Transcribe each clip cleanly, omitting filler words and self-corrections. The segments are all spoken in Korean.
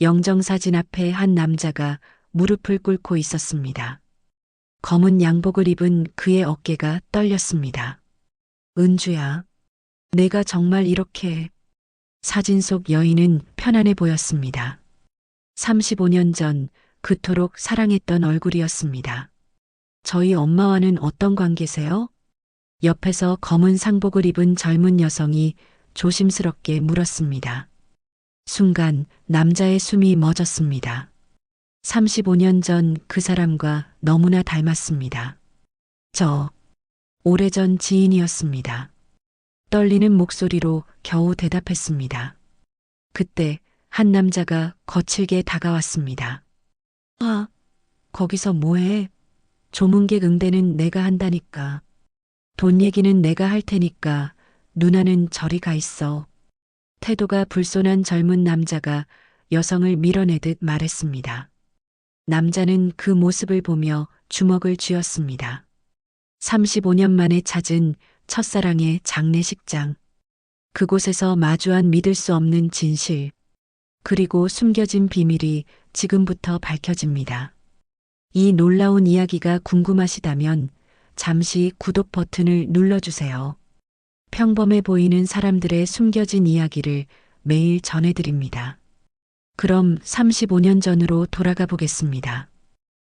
영정사진 앞에 한 남자가 무릎을 꿇고 있었습니다. 검은 양복을 입은 그의 어깨가 떨렸습니다. 은주야, 내가 정말 이렇게... 사진 속 여인은 편안해 보였습니다. 35년 전 그토록 사랑했던 얼굴이었습니다. 저희 엄마와는 어떤 관계세요? 옆에서 검은 상복을 입은 젊은 여성이 조심스럽게 물었습니다. 순간 남자의 숨이 멎었습니다. 35년 전 그 사람과 너무나 닮았습니다. 저, 오래전 지인이었습니다. 떨리는 목소리로 겨우 대답했습니다. 그때 한 남자가 거칠게 다가왔습니다. 아, 거기서 뭐해? 조문객 응대는 내가 한다니까. 돈 얘기는 내가 할 테니까 누나는 저리 가 있어. 태도가 불손한 젊은 남자가 여성을 밀어내듯 말했습니다. 남자는 그 모습을 보며 주먹을 쥐었습니다. 35년 만에 찾은 첫사랑의 장례식장. 그곳에서 마주한 믿을 수 없는 진실, 그리고 숨겨진 비밀이 지금부터 밝혀집니다. 이 놀라운 이야기가 궁금하시다면 잠시 구독 버튼을 눌러주세요. 평범해 보이는 사람들의 숨겨진 이야기를 매일 전해드립니다. 그럼 35년 전으로 돌아가 보겠습니다.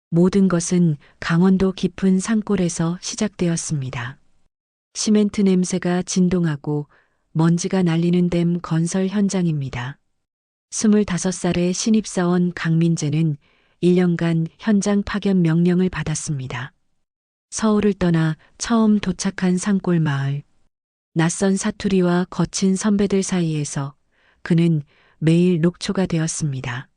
모든 것은 강원도 깊은 산골에서 시작되었습니다. 시멘트 냄새가 진동하고 먼지가 날리는 댐 건설 현장입니다. 25살의 신입사원 강민재는 1년간 현장 파견 명령을 받았습니다. 서울을 떠나 처음 도착한 산골 마을. 낯선 사투리와 거친 선배들 사이에서 그는 매일 녹초가 되었습니다.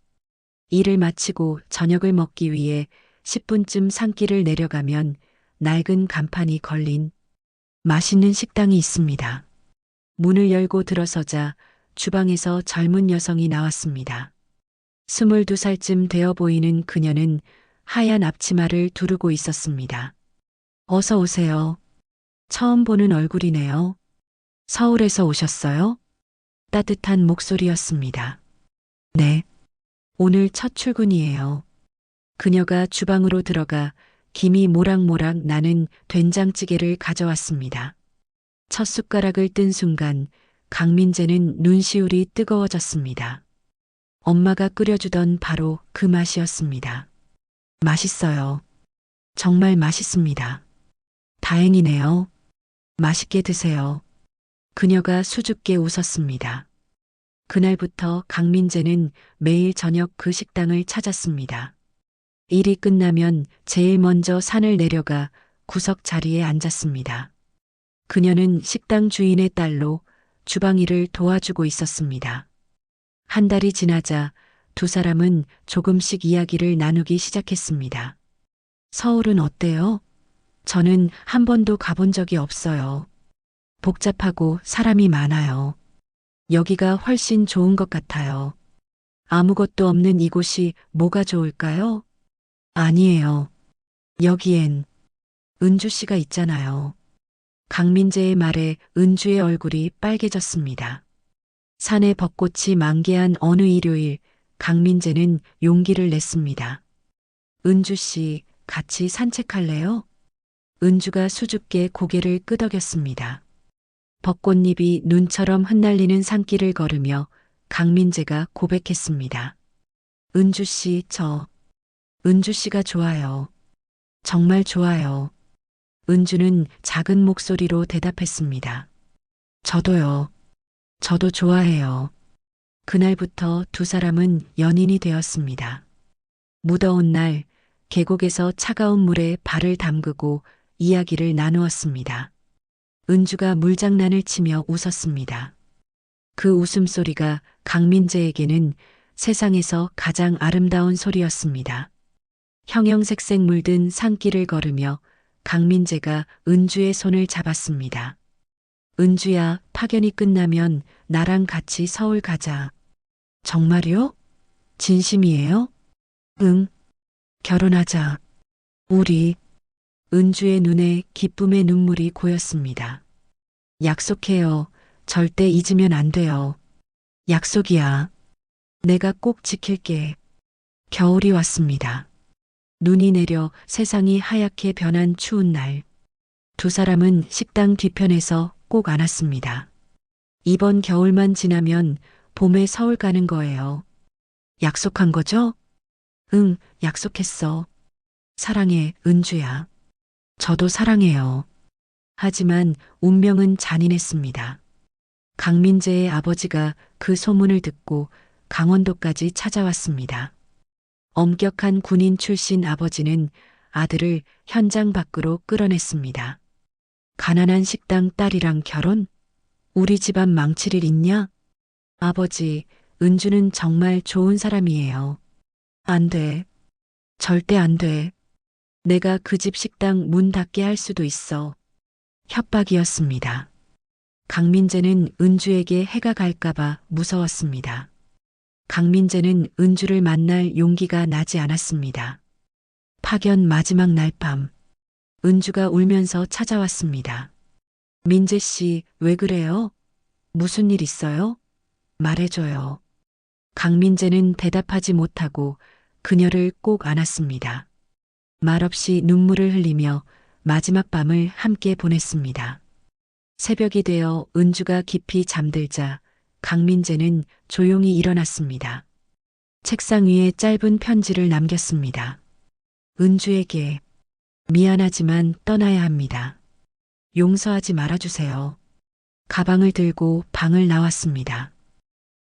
일을 마치고 저녁을 먹기 위해 10분쯤 산길을 내려가면 낡은 간판이 걸린 맛있는 식당이 있습니다. 문을 열고 들어서자 주방에서 젊은 여성이 나왔습니다. 22살쯤 되어 보이는 그녀는 하얀 앞치마를 두르고 있었습니다. 어서 오세요. 처음 보는 얼굴이네요. 서울에서 오셨어요? 따뜻한 목소리였습니다. 네. 오늘 첫 출근이에요. 그녀가 주방으로 들어가 김이 모락모락 나는 된장찌개를 가져왔습니다. 첫 숟가락을 뜬 순간 강민재는 눈시울이 뜨거워졌습니다. 엄마가 끓여주던 바로 그 맛이었습니다. 맛있어요. 정말 맛있습니다. 다행이네요. 맛있게 드세요. 그녀가 수줍게 웃었습니다. 그날부터 강민재는 매일 저녁 그 식당을 찾았습니다. 일이 끝나면 제일 먼저 산을 내려가 구석 자리에 앉았습니다. 그녀는 식당 주인의 딸로 주방 일을 도와주고 있었습니다. 한 달이 지나자 두 사람은 조금씩 이야기를 나누기 시작했습니다. 서울은 어때요? 저는 한 번도 가본 적이 없어요. 복잡하고 사람이 많아요. 여기가 훨씬 좋은 것 같아요. 아무것도 없는 이곳이 뭐가 좋을까요? 아니에요. 여기엔 은주 씨가 있잖아요. 강민재의 말에 은주의 얼굴이 빨개졌습니다. 산에 벚꽃이 만개한 어느 일요일, 강민재는 용기를 냈습니다. 은주 씨, 같이 산책할래요? 은주가 수줍게 고개를 끄덕였습니다. 벚꽃잎이 눈처럼 흩날리는 산길을 걸으며 강민재가 고백했습니다. 은주 씨, 은주 씨가 좋아요. 정말 좋아요. 은주는 작은 목소리로 대답했습니다. 저도요. 저도 좋아해요. 그날부터 두 사람은 연인이 되었습니다. 무더운 날, 계곡에서 차가운 물에 발을 담그고 이야기를 나누었습니다. 은주가 물장난을 치며 웃었습니다. 그 웃음소리가 강민재에게는 세상에서 가장 아름다운 소리였습니다. 형형색색 물든 산길을 걸으며 강민재가 은주의 손을 잡았습니다. 은주야, 파견이 끝나면 나랑 같이 서울 가자. 정말요? 진심이에요? 응. 결혼하자. 우리. 은주의 눈에 기쁨의 눈물이 고였습니다. 약속해요. 절대 잊으면 안 돼요. 약속이야. 내가 꼭 지킬게. 겨울이 왔습니다. 눈이 내려 세상이 하얗게 변한 추운 날. 두 사람은 식당 뒤편에서 꼭 안았습니다. 이번 겨울만 지나면 봄에 서울 가는 거예요. 약속한 거죠? 응, 약속했어. 사랑해, 은주야. 저도 사랑해요. 하지만 운명은 잔인했습니다. 강민재의 아버지가 그 소문을 듣고 강원도까지 찾아왔습니다. 엄격한 군인 출신 아버지는 아들을 현장 밖으로 끌어냈습니다. 가난한 식당 딸이랑 결혼? 우리 집안 망칠 일 있냐? 아버지, 은주는 정말 좋은 사람이에요. 안 돼. 절대 안 돼. 내가 그 집 식당 문 닫게 할 수도 있어. 협박이었습니다. 강민재는 은주에게 해가 갈까봐 무서웠습니다. 강민재는 은주를 만날 용기가 나지 않았습니다. 파견 마지막 날 밤, 은주가 울면서 찾아왔습니다. 민재 씨, 왜 그래요? 무슨 일 있어요? 말해줘요. 강민재는 대답하지 못하고 그녀를 꼭 안았습니다. 말없이 눈물을 흘리며 마지막 밤을 함께 보냈습니다. 새벽이 되어 은주가 깊이 잠들자 강민재는 조용히 일어났습니다. 책상 위에 짧은 편지를 남겼습니다. 은주에게 미안하지만 떠나야 합니다. 용서하지 말아주세요. 가방을 들고 방을 나왔습니다.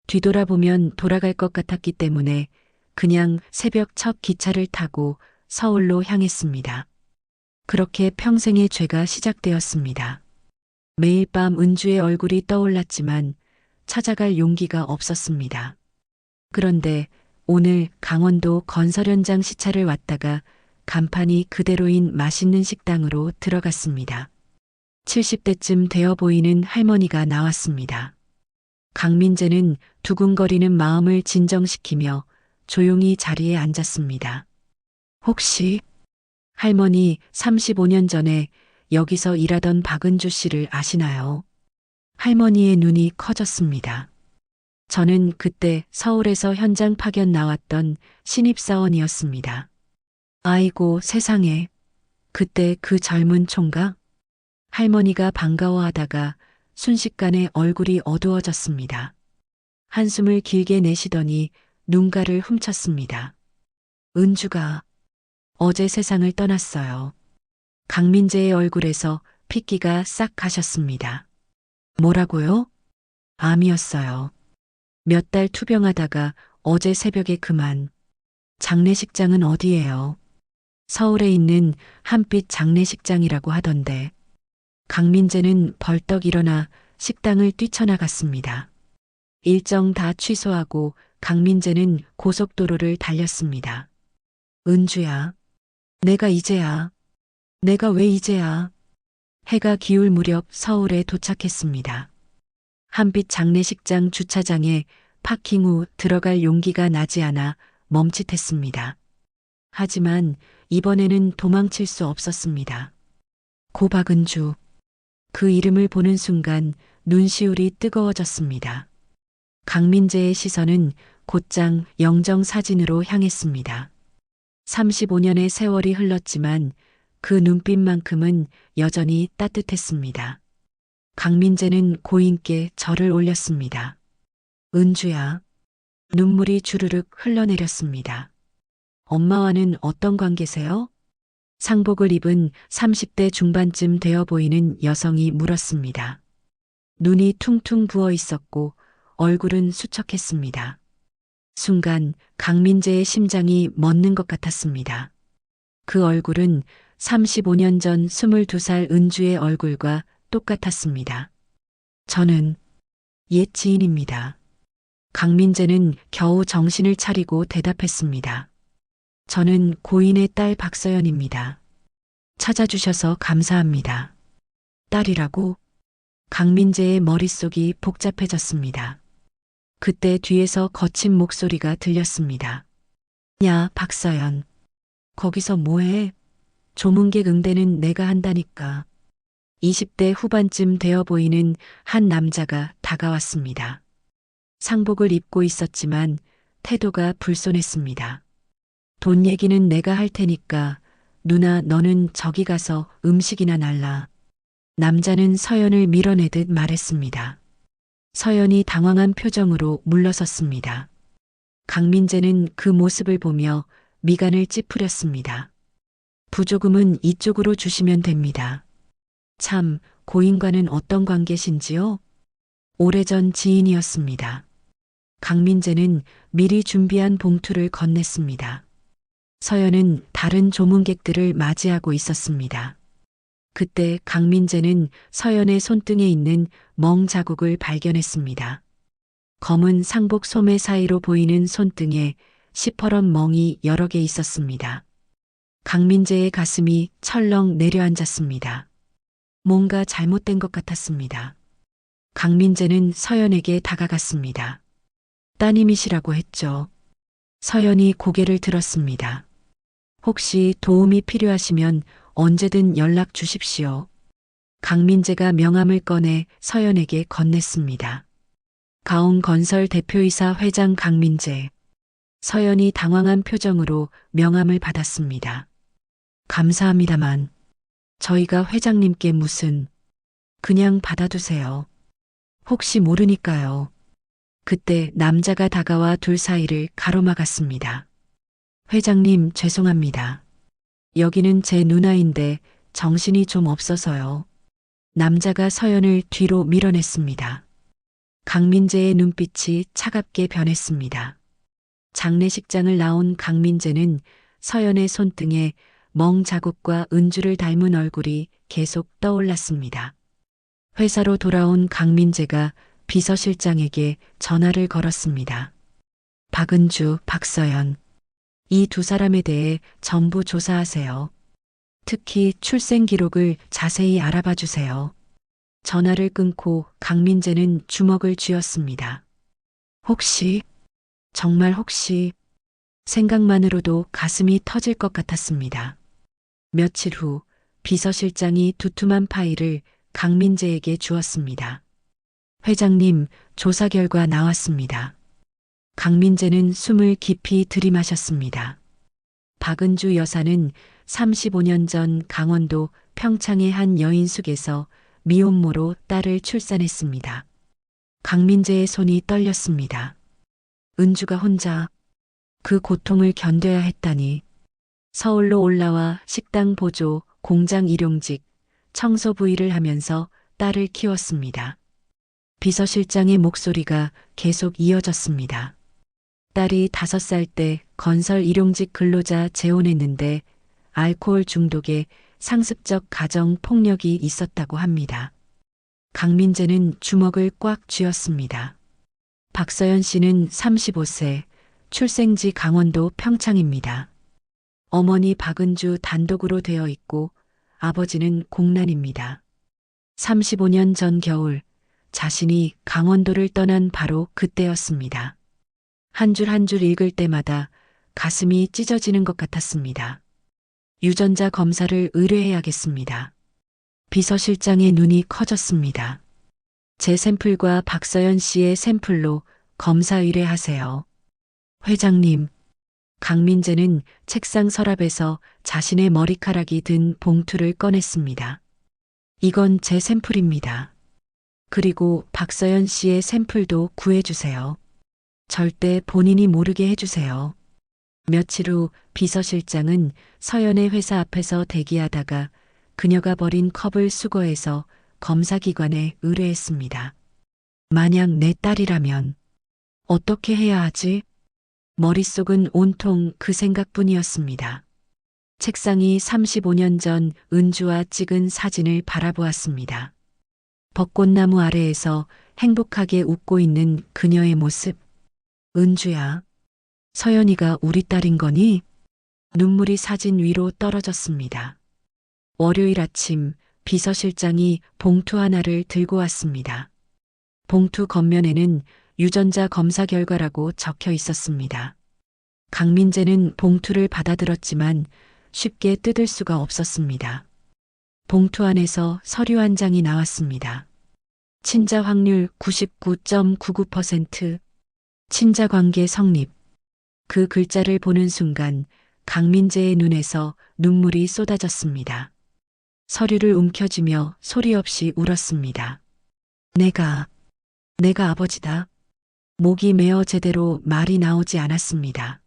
뒤돌아보면 돌아갈 것 같았기 때문에 그냥 새벽 첫 기차를 타고 서울로 향했습니다. 그렇게 평생의 죄가 시작되었습니다. 매일 밤 은주의 얼굴이 떠올랐지만 찾아갈 용기가 없었습니다. 그런데 오늘 강원도 건설 현장 시차를 왔다가 간판이 그대로인 맛있는 식당으로 들어갔습니다. 70대쯤 되어 보이는 할머니가 나왔습니다. 강민재는 두근거리는 마음을 진정시키며 조용히 자리에 앉았습니다. 혹시 할머니 35년 전에 여기서 일하던 박은주 씨를 아시나요? 할머니의 눈이 커졌습니다. 저는 그때 서울에서 현장 파견 나왔던 신입사원이었습니다. 아이고 세상에, 그때 그 젊은 총각? 할머니가 반가워하다가 순식간에 얼굴이 어두워졌습니다. 한숨을 길게 내쉬더니 눈가를 훔쳤습니다. 은주가 어제 세상을 떠났어요. 강민재의 얼굴에서 핏기가 싹 가셨습니다. 뭐라고요? 암이었어요. 몇 달 투병하다가 어제 새벽에 그만. 장례식장은 어디예요? 서울에 있는 한빛 장례식장이라고 하던데. 강민재는 벌떡 일어나 식당을 뛰쳐나갔습니다. 일정 다 취소하고 강민재는 고속도로를 달렸습니다. 은주야, 내가 이제야. 내가 왜 이제야? 해가 기울 무렵 서울에 도착했습니다. 한빛 장례식장 주차장에 파킹 후 들어갈 용기가 나지 않아 멈칫했습니다. 하지만 이번에는 도망칠 수 없었습니다. 고박은주. 그 이름을 보는 순간 눈시울이 뜨거워졌습니다. 강민재의 시선은 곧장 영정 사진으로 향했습니다. 35년의 세월이 흘렀지만 그 눈빛만큼은 여전히 따뜻했습니다. 강민재는 고인께 절을 올렸습니다. 은주야. 눈물이 주르륵 흘러내렸습니다. 엄마와는 어떤 관계세요? 상복을 입은 30대 중반쯤 되어 보이는 여성이 물었습니다. 눈이 퉁퉁 부어 있었고 얼굴은 수척했습니다. 순간 강민재의 심장이 멎는 것 같았습니다. 그 얼굴은 35년 전 22살 은주의 얼굴과 똑같았습니다. 저는 옛 지인입니다. 강민재는 겨우 정신을 차리고 대답했습니다. 저는 고인의 딸 박서연입니다. 찾아주셔서 감사합니다. 딸이라고? 강민재의 머릿속이 복잡해졌습니다. 그때 뒤에서 거친 목소리가 들렸습니다. 야, 박서연. 거기서 뭐해? 조문객 응대는 내가 한다니까. 20대 후반쯤 되어 보이는 한 남자가 다가왔습니다. 상복을 입고 있었지만 태도가 불손했습니다. 돈 얘기는 내가 할 테니까 누나 너는 저기 가서 음식이나 날라. 남자는 서연을 밀어내듯 말했습니다. 서연이 당황한 표정으로 물러섰습니다. 강민재는 그 모습을 보며 미간을 찌푸렸습니다. 부조금은 이쪽으로 주시면 됩니다. 참, 고인과는 어떤 관계신지요? 오래전 지인이었습니다. 강민재는 미리 준비한 봉투를 건넸습니다. 서연은 다른 조문객들을 맞이하고 있었습니다. 그때 강민재는 서연의 손등에 있는 멍 자국을 발견했습니다. 검은 상복 소매 사이로 보이는 손등에 시퍼런 멍이 여러 개 있었습니다. 강민재의 가슴이 철렁 내려앉았습니다. 뭔가 잘못된 것 같았습니다. 강민재는 서연에게 다가갔습니다. 따님이시라고 했죠. 서연이 고개를 들었습니다. 혹시 도움이 필요하시면 언제든 연락 주십시오. 강민재가 명함을 꺼내 서연에게 건넸습니다. 가온건설 대표이사 회장 강민재. 서연이 당황한 표정으로 명함을 받았습니다. 감사합니다만 저희가 회장님께 무슨 그냥 받아두세요. 혹시 모르니까요. 그때 남자가 다가와 둘 사이를 가로막았습니다. 회장님 죄송합니다. 여기는 제 누나인데 정신이 좀 없어서요. 남자가 서연을 뒤로 밀어냈습니다. 강민재의 눈빛이 차갑게 변했습니다. 장례식장을 나온 강민재는 서연의 손등에 멍 자국과 은주를 닮은 얼굴이 계속 떠올랐습니다. 회사로 돌아온 강민재가 비서실장에게 전화를 걸었습니다. 박은주, 박서연. 이 두 사람에 대해 전부 조사하세요. 특히 출생 기록을 자세히 알아봐 주세요. 전화를 끊고 강민재는 주먹을 쥐었습니다. 혹시, 정말 혹시, 생각만으로도 가슴이 터질 것 같았습니다. 며칠 후 비서실장이 두툼한 파일을 강민재에게 주었습니다. 회장님, 조사 결과 나왔습니다. 강민재는 숨을 깊이 들이마셨습니다. 박은주 여사는 35년 전 강원도 평창의 한 여인숙에서 미혼모로 딸을 출산했습니다. 강민재의 손이 떨렸습니다. 은주가 혼자 그 고통을 견뎌야 했다니. 서울로 올라와 식당 보조, 공장 일용직, 청소 부일을 하면서 딸을 키웠습니다. 비서실장의 목소리가 계속 이어졌습니다. 딸이 5살 때 건설 일용직 근로자 재혼했는데 알코올 중독에 상습적 가정 폭력이 있었다고 합니다. 강민재는 주먹을 꽉 쥐었습니다. 박서연 씨는 35세, 출생지 강원도 평창입니다. 어머니 박은주 단독으로 되어 있고 아버지는 공란입니다. 35년 전 겨울 자신이 강원도를 떠난 바로 그때였습니다. 한 줄 한 줄 읽을 때마다 가슴이 찢어지는 것 같았습니다. 유전자 검사를 의뢰해야겠습니다. 비서실장의 눈이 커졌습니다. 제 샘플과 박서연 씨의 샘플로 검사 의뢰하세요. 회장님, 강민재는 책상 서랍에서 자신의 머리카락이 든 봉투를 꺼냈습니다. 이건 제 샘플입니다. 그리고 박서연 씨의 샘플도 구해주세요. 절대 본인이 모르게 해주세요. 며칠 후 비서실장은 서연의 회사 앞에서 대기하다가 그녀가 버린 컵을 수거해서 검사기관에 의뢰했습니다. 만약 내 딸이라면 어떻게 해야 하지? 머릿속은 온통 그 생각뿐이었습니다. 책상이 35년 전 은주와 찍은 사진을 바라보았습니다. 벚꽃나무 아래에서 행복하게 웃고 있는 그녀의 모습. 은주야, 서연이가 우리 딸인 거니? 눈물이 사진 위로 떨어졌습니다. 월요일 아침 비서실장이 봉투 하나를 들고 왔습니다. 봉투 겉면에는 유전자 검사 결과라고 적혀 있었습니다. 강민재는 봉투를 받아들었지만 쉽게 뜯을 수가 없었습니다. 봉투 안에서 서류 한 장이 나왔습니다. 친자 확률 99.99%, 친자 관계 성립, 그 글자를 보는 순간 강민재의 눈에서 눈물이 쏟아졌습니다. 서류를 움켜쥐며 소리 없이 울었습니다. 내가 아버지다. 목이 메어 제대로 말이 나오지 않았습니다.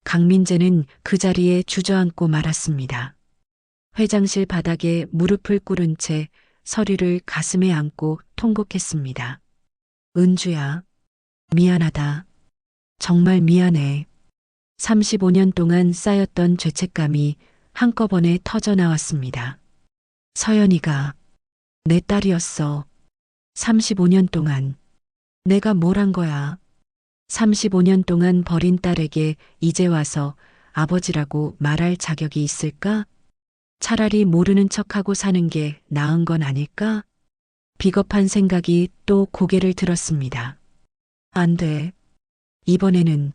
강민재는 그 자리에 주저앉고 말았습니다. 회장실 바닥에 무릎을 꿇은 채 서류를 가슴에 안고 통곡했습니다. 은주야, 미안하다. 정말 미안해. 35년 동안 쌓였던 죄책감이 한꺼번에 터져 나왔습니다. 서연이가 내 딸이었어. 35년 동안 내가 뭘 한 거야. 35년 동안 버린 딸에게 이제 와서 아버지라고 말할 자격이 있을까? 차라리 모르는 척하고 사는 게 나은 건 아닐까? 비겁한 생각이 또 고개를 들었습니다. 안 돼. 이번에는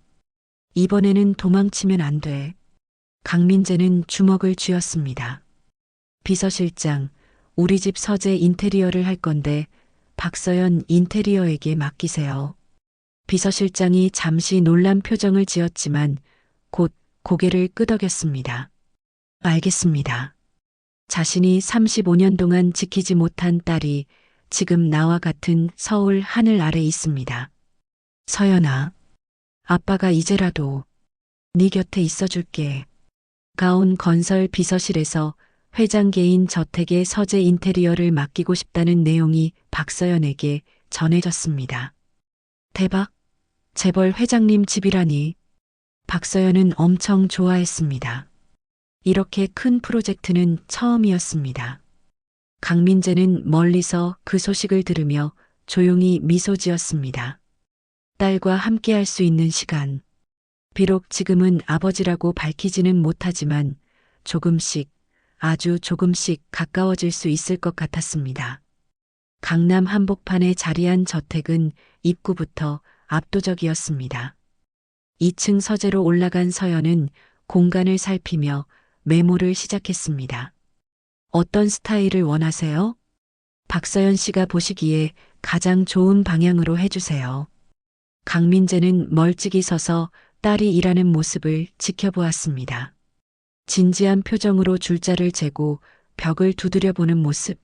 도망치면 안 돼. 강민재는 주먹을 쥐었습니다. 비서실장, 우리 집 서재 인테리어를 할 건데 박서연 인테리어에게 맡기세요. 비서실장이 잠시 놀란 표정을 지었지만 곧 고개를 끄덕였습니다. 알겠습니다. 자신이 35년 동안 지키지 못한 딸이 지금 나와 같은 서울 하늘 아래 있습니다. 서연아, 아빠가 이제라도 네 곁에 있어줄게. 가온 건설 비서실에서 회장 개인 저택의 서재 인테리어를 맡기고 싶다는 내용이 박서연에게 전해졌습니다. 대박, 재벌 회장님 집이라니. 박서연은 엄청 좋아했습니다. 이렇게 큰 프로젝트는 처음이었습니다. 강민재는 멀리서 그 소식을 들으며 조용히 미소 지었습니다. 딸과 함께할 수 있는 시간. 비록 지금은 아버지라고 밝히지는 못하지만 조금씩, 아주 조금씩 가까워질 수 있을 것 같았습니다. 강남 한복판에 자리한 저택은 입구부터 압도적이었습니다. 2층 서재로 올라간 서연은 공간을 살피며 메모를 시작했습니다. 어떤 스타일을 원하세요? 박서연 씨가 보시기에 가장 좋은 방향으로 해주세요. 강민재는 멀찍이 서서 딸이 일하는 모습을 지켜보았습니다. 진지한 표정으로 줄자를 재고 벽을 두드려 보는 모습.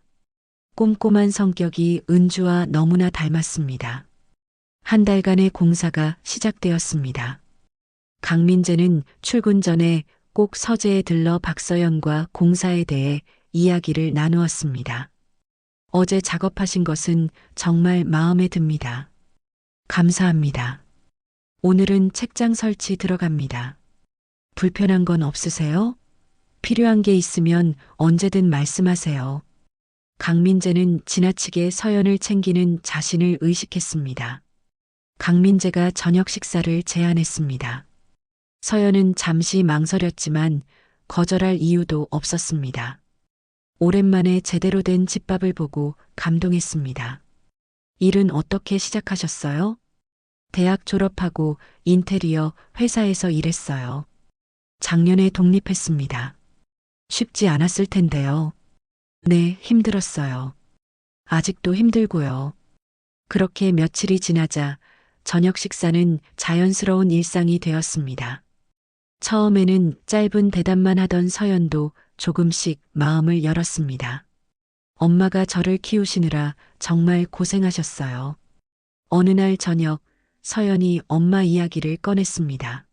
꼼꼼한 성격이 은주와 너무나 닮았습니다. 한 달간의 공사가 시작되었습니다. 강민재는 출근 전에 꼭 서재에 들러 박서연과 공사에 대해 이야기를 나누었습니다. 어제 작업하신 것은 정말 마음에 듭니다. 감사합니다. 오늘은 책장 설치 들어갑니다. 불편한 건 없으세요? 필요한 게 있으면 언제든 말씀하세요. 강민재는 지나치게 서연을 챙기는 자신을 의식했습니다. 강민재가 저녁 식사를 제안했습니다. 서연은 잠시 망설였지만 거절할 이유도 없었습니다. 오랜만에 제대로 된 집밥을 보고 감동했습니다. 일은 어떻게 시작하셨어요? 대학 졸업하고 인테리어 회사에서 일했어요. 작년에 독립했습니다. 쉽지 않았을 텐데요. 네, 힘들었어요. 아직도 힘들고요. 그렇게 며칠이 지나자 저녁 식사는 자연스러운 일상이 되었습니다. 처음에는 짧은 대답만 하던 서연도 조금씩 마음을 열었습니다. 엄마가 저를 키우시느라 정말 고생하셨어요. 어느 날 저녁 서연이 엄마 이야기를 꺼냈습니다.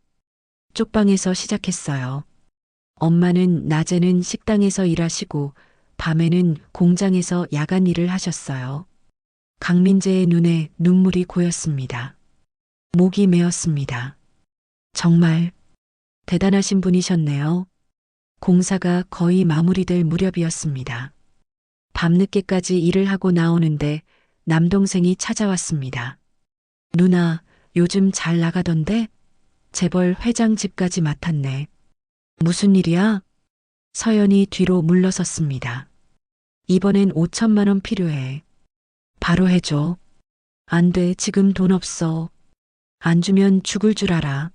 쪽방에서 시작했어요. 엄마는 낮에는 식당에서 일하시고 밤에는 공장에서 야간 일을 하셨어요. 강민재의 눈에 눈물이 고였습니다. 목이 메었습니다. 정말 대단하신 분이셨네요. 공사가 거의 마무리될 무렵이었습니다. 밤늦게까지 일을 하고 나오는데 남동생이 찾아왔습니다. 누나, 요즘 잘 나가던데? 재벌 회장 집까지 맡았네. 무슨 일이야? 서연이 뒤로 물러섰습니다. 이번엔 5천만 원 필요해. 바로 해줘. 안 돼, 지금 돈 없어. 안 주면 죽을 줄 알아.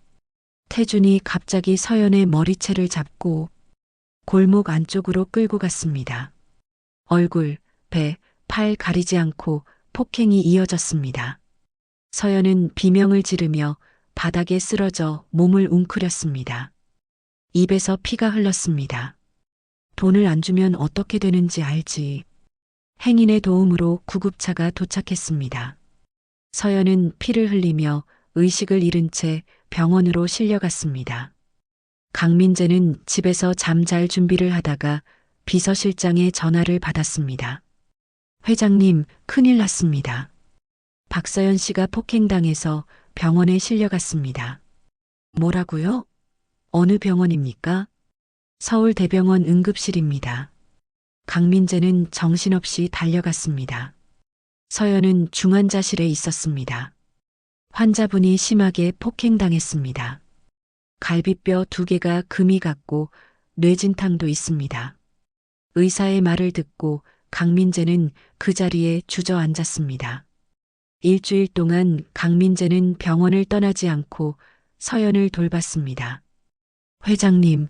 태준이 갑자기 서연의 머리채를 잡고 골목 안쪽으로 끌고 갔습니다. 얼굴, 배, 팔 가리지 않고 폭행이 이어졌습니다. 서연은 비명을 지르며 바닥에 쓰러져 몸을 웅크렸습니다. 입에서 피가 흘렀습니다. 돈을 안 주면 어떻게 되는지 알지. 행인의 도움으로 구급차가 도착했습니다. 서연은 피를 흘리며 의식을 잃은 채 병원으로 실려갔습니다. 강민재는 집에서 잠잘 준비를 하다가 비서실장의 전화를 받았습니다. 회장님, 큰일 났습니다. 박서연 씨가 폭행당해서 병원에 실려갔습니다. 뭐라고요? 어느 병원입니까? 서울대병원 응급실입니다. 강민재는 정신없이 달려갔습니다. 서연은 중환자실에 있었습니다. 환자분이 심하게 폭행당했습니다. 갈비뼈 2개가 금이 갔고 뇌진탕도 있습니다. 의사의 말을 듣고 강민재는 그 자리에 주저앉았습니다. 일주일 동안 강민재는 병원을 떠나지 않고 서연을 돌봤습니다. 회장님,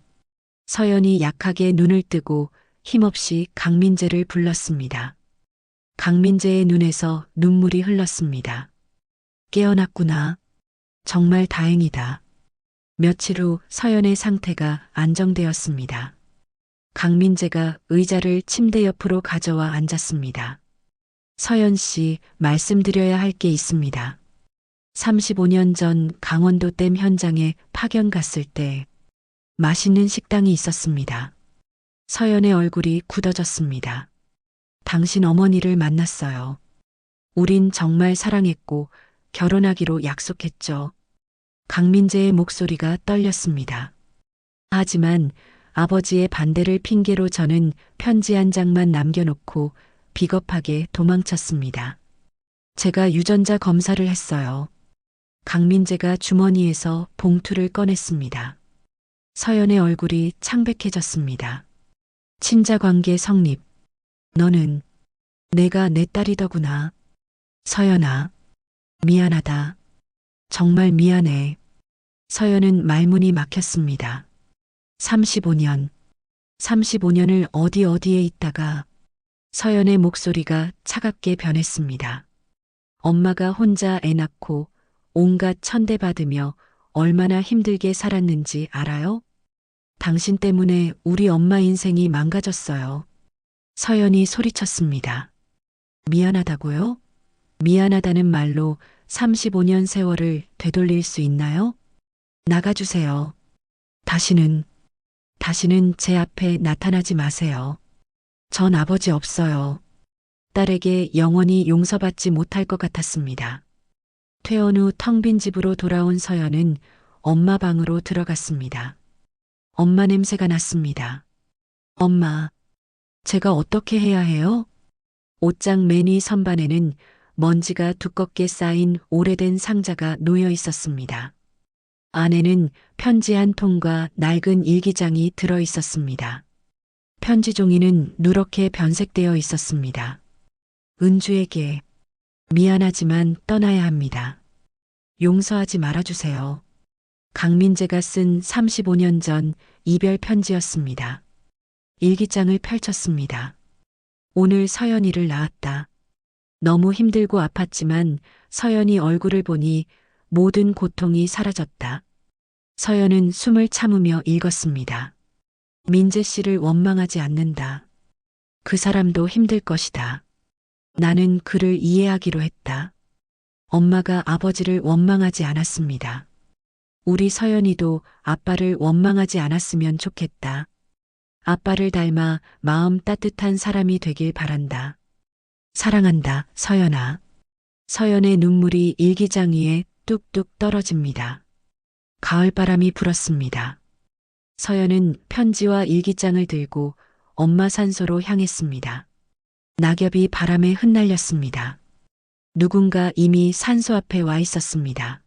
서연이 약하게 눈을 뜨고 힘없이 강민재를 불렀습니다. 강민재의 눈에서 눈물이 흘렀습니다. 깨어났구나. 정말 다행이다. 며칠 후 서연의 상태가 안정되었습니다. 강민재가 의자를 침대 옆으로 가져와 앉았습니다. 서연 씨, 말씀드려야 할 게 있습니다. 35년 전 강원도 댐 현장에 파견 갔을 때 맛있는 식당이 있었습니다. 서연의 얼굴이 굳어졌습니다. 당신 어머니를 만났어요. 우린 정말 사랑했고 결혼하기로 약속했죠. 강민재의 목소리가 떨렸습니다. 하지만 아버지의 반대를 핑계로 저는 편지 한 장만 남겨놓고 비겁하게 도망쳤습니다. 제가 유전자 검사를 했어요. 강민재가 주머니에서 봉투를 꺼냈습니다. 서연의 얼굴이 창백해졌습니다. 친자관계 성립. 너는 내가 내 딸이더구나. 서연아, 미안하다. 정말 미안해. 서연은 말문이 막혔습니다. 35년. 35년을 어디에 있다가 서연의 목소리가 차갑게 변했습니다. 엄마가 혼자 애 낳고 온갖 천대받으며 얼마나 힘들게 살았는지 알아요? 당신 때문에 우리 엄마 인생이 망가졌어요. 서연이 소리쳤습니다. 미안하다고요? 미안하다는 말로 35년 세월을 되돌릴 수 있나요? 나가주세요. 다시는 제 앞에 나타나지 마세요. 전 아버지 없어요. 딸에게 영원히 용서받지 못할 것 같았습니다. 퇴원 후 텅 빈 집으로 돌아온 서연은 엄마 방으로 들어갔습니다. 엄마 냄새가 났습니다. 엄마, 제가 어떻게 해야 해요? 옷장 매니 선반에는 먼지가 두껍게 쌓인 오래된 상자가 놓여 있었습니다. 안에는 편지 한 통과 낡은 일기장이 들어 있었습니다. 편지 종이는 누렇게 변색되어 있었습니다. 은주에게 미안하지만 떠나야 합니다. 용서하지 말아주세요. 강민재가 쓴 35년 전 이별 편지였습니다. 일기장을 펼쳤습니다. 오늘 서연이를 낳았다. 너무 힘들고 아팠지만 서연이 얼굴을 보니 모든 고통이 사라졌다. 서연은 숨을 참으며 읽었습니다. 민재 씨를 원망하지 않는다. 그 사람도 힘들 것이다. 나는 그를 이해하기로 했다. 엄마가 아버지를 원망하지 않았습니다. 우리 서연이도 아빠를 원망하지 않았으면 좋겠다. 아빠를 닮아 마음 따뜻한 사람이 되길 바란다. 사랑한다, 서연아. 서연의 눈물이 일기장 위에 뚝뚝 떨어집니다. 가을바람이 불었습니다. 서연은 편지와 일기장을 들고 엄마 산소로 향했습니다. 낙엽이 바람에 흩날렸습니다. 누군가 이미 산소 앞에 와 있었습니다.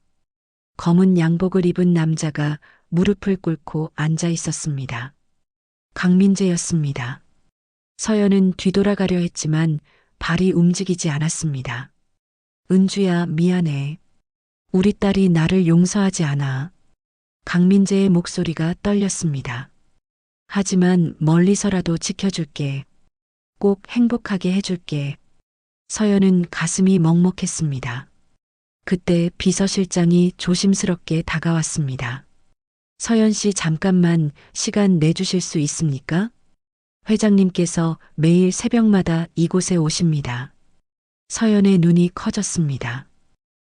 검은 양복을 입은 남자가 무릎을 꿇고 앉아 있었습니다. 강민재였습니다. 서연은 뒤돌아가려 했지만 발이 움직이지 않았습니다. 은주야, 미안해. 우리 딸이 나를 용서하지 않아. 강민재의 목소리가 떨렸습니다. 하지만 멀리서라도 지켜줄게. 꼭 행복하게 해줄게. 서연은 가슴이 먹먹했습니다. 그때 비서실장이 조심스럽게 다가왔습니다. 서연 씨 잠깐만 시간 내주실 수 있습니까? 회장님께서 매일 새벽마다 이곳에 오십니다. 서연의 눈이 커졌습니다.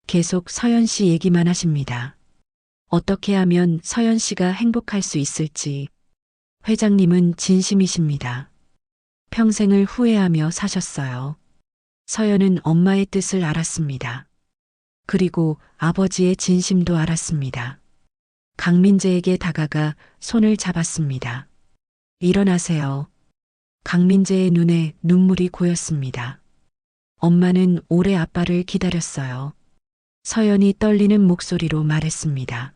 계속 서연 씨 얘기만 하십니다. 어떻게 하면 서연 씨가 행복할 수 있을지. 회장님은 진심이십니다. 평생을 후회하며 사셨어요. 서연은 엄마의 뜻을 알았습니다. 그리고 아버지의 진심도 알았습니다. 강민재에게 다가가 손을 잡았습니다. 일어나세요. 강민재의 눈에 눈물이 고였습니다. 엄마는 오래 아빠를 기다렸어요. 서연이 떨리는 목소리로 말했습니다.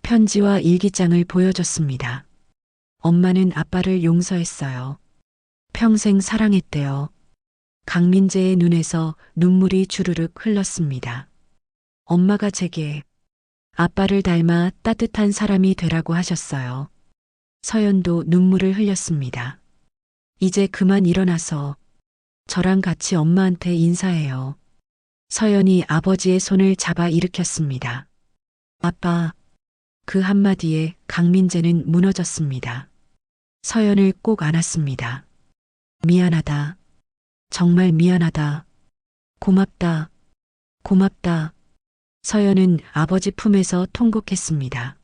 편지와 일기장을 보여줬습니다. 엄마는 아빠를 용서했어요. 평생 사랑했대요. 강민재의 눈에서 눈물이 주르륵 흘렀습니다. 엄마가 제게 아빠를 닮아 따뜻한 사람이 되라고 하셨어요. 서연도 눈물을 흘렸습니다. 이제 그만 일어나서 저랑 같이 엄마한테 인사해요. 서연이 아버지의 손을 잡아 일으켰습니다. 아빠, 그 한마디에 강민재는 무너졌습니다. 서연을 꼭 안았습니다. 미안하다. 정말 미안하다. 고맙다. 고맙다. 서연은 아버지 품에서 통곡했습니다.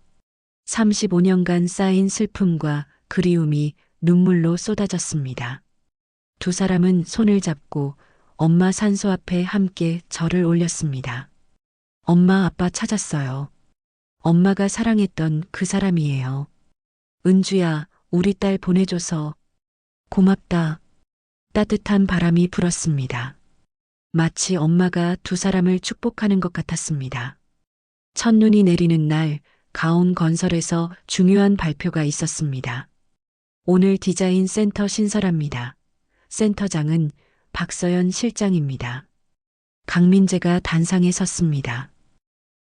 35년간 쌓인 슬픔과 그리움이 눈물로 쏟아졌습니다. 두 사람은 손을 잡고 엄마 산소 앞에 함께 절을 올렸습니다. 엄마 아빠 찾았어요. 엄마가 사랑했던 그 사람이에요. 은주야, 우리 딸 보내줘서 고맙다. 따뜻한 바람이 불었습니다. 마치 엄마가 두 사람을 축복하는 것 같았습니다. 첫눈이 내리는 날, 가온 건설에서 중요한 발표가 있었습니다. 오늘 디자인 센터 신설합니다. 센터장은 박서연 실장입니다. 강민재가 단상에 섰습니다.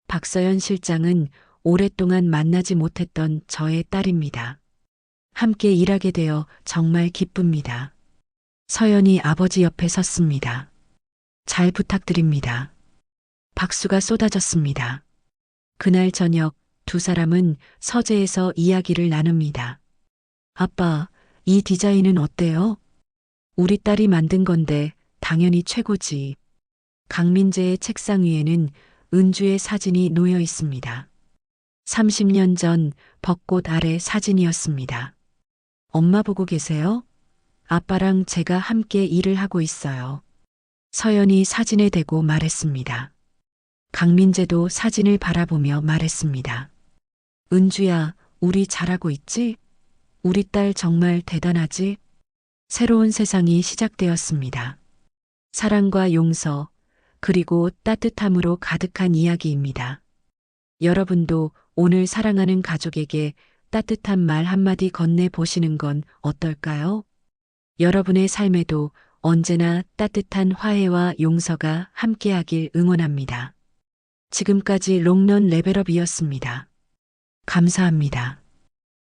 박서연 실장은 오랫동안 만나지 못했던 저의 딸입니다. 함께 일하게 되어 정말 기쁩니다. 서연이 아버지 옆에 섰습니다. 잘 부탁드립니다. 박수가 쏟아졌습니다. 그날 저녁 두 사람은 서재에서 이야기를 나눕니다. 아빠, 이 디자인은 어때요? 우리 딸이 만든 건데 당연히 최고지. 강민재의 책상 위에는 은주의 사진이 놓여 있습니다. 30년 전 벚꽃 아래 사진이었습니다. 엄마 보고 계세요? 아빠랑 제가 함께 일을 하고 있어요. 서연이 사진에 대고 말했습니다. 강민재도 사진을 바라보며 말했습니다. 은주야, 우리 잘하고 있지? 우리 딸 정말 대단하지? 새로운 세상이 시작되었습니다. 사랑과 용서, 그리고 따뜻함으로 가득한 이야기입니다. 여러분도 오늘 사랑하는 가족에게 따뜻한 말 한마디 건네보시는 건 어떨까요? 여러분의 삶에도 언제나 따뜻한 화해와 용서가 함께하길 응원합니다. 지금까지 롱런 레벨업이었습니다. 감사합니다.